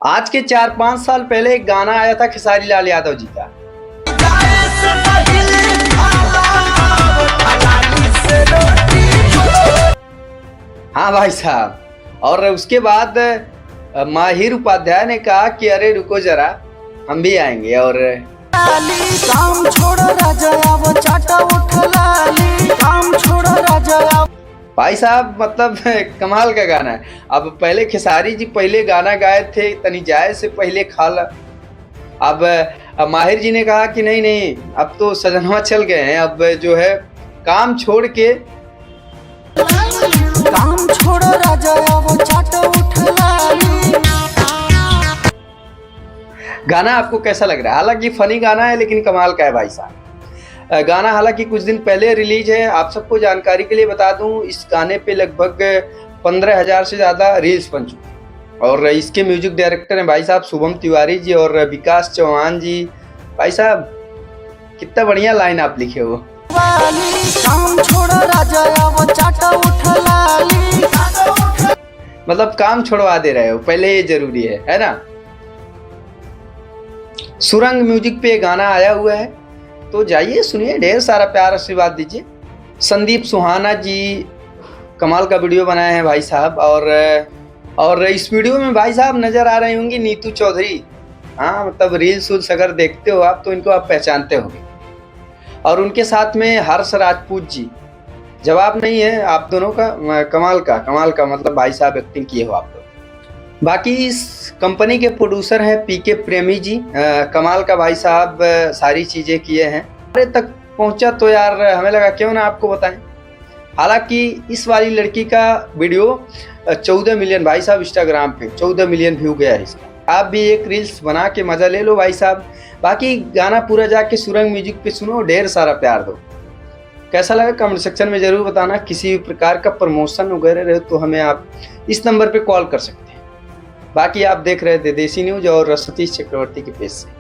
आज के 4-5 साल पहले एक गाना आया था खेसारी लाल यादव जी का। हाँ भाई साहब, और उसके बाद माहिर उपाध्याय ने कहा कि अरे रुको जरा, हम भी आएंगे। और काम छोड़ राजा वो चाटा उठलाली, काम छोड़ राजा। भाई साहब मतलब कमाल का गाना है। अब पहले खेसारी जी पहले गाना गाए थे तनी जाए से पहले खाला। अब माहिर जी ने कहा कि नहीं नहीं, अब तो सजनवा चल गए हैं, अब जो है काम छोड़ के काम छोड़ राजा वो चाटा उठलाली। गाना आपको कैसा लग रहा है? हालांकि फनी गाना है लेकिन कमाल का है भाई साहब। गाना हालांकि कुछ दिन पहले रिलीज है। आप सबको जानकारी के लिए बता दूं, इस गाने पे लगभग 15,000 से ज़्यादा रील्स बन चुके। और इसके म्यूजिक डायरेक्टर हैं भाई साहब शुभम तिवारी जी और विकास चौहान जी। भाई साहब कितना बढ़िया लाइन आप लिखे हो। काम छोड़ राजा वो चाटा उठलाली। मतलब काम छोड़वा दे रहे हो, पहले ये जरूरी है ना। सुरंग म्यूजिक पे गाना आया हुआ है, तो जाइए सुनिए, ढेर सारा प्यार आशीर्वाद दीजिए। संदीप सुहाना जी कमाल का वीडियो बनाए हैं भाई साहब। और इस वीडियो में भाई साहब नज़र आ रही होंगी नीतू चौधरी। हाँ मतलब रील्स उल्स अगर देखते हो आप तो इनको आप पहचानते होंगे। और उनके साथ में हर्ष राजपूत जी। जवाब नहीं है आप दोनों का, कमाल का मतलब भाई साहब एक्टिंग किए हो आप लोग। बाकी इस कंपनी के प्रोड्यूसर हैं पीके प्रेमी जी। कमाल का भाई साहब सारी चीज़ें किए हैं। हमारे तक पहुंचा तो यार हमें लगा क्यों ना आपको बताएं। हालांकि इस वाली लड़की का वीडियो 14 मिलियन भाई साहब इंस्टाग्राम पे 14 मिलियन व्यू गया है इसका। आप भी एक रील्स बना के मज़ा ले लो भाई साहब। बाकी गाना पूरा जाके सुरंग म्यूजिक पे सुनो, ढेर सारा प्यार दो। कैसा लगा कमेंट सेक्शन में ज़रूर बताना। किसी भी प्रकार का प्रमोशन वगैरह रहे तो हमें आप इस नंबर पे कॉल कर सकते हैं। बाकी आप देख रहे थे देसी न्यूज़ और सतीश चक्रवर्ती के पेज से।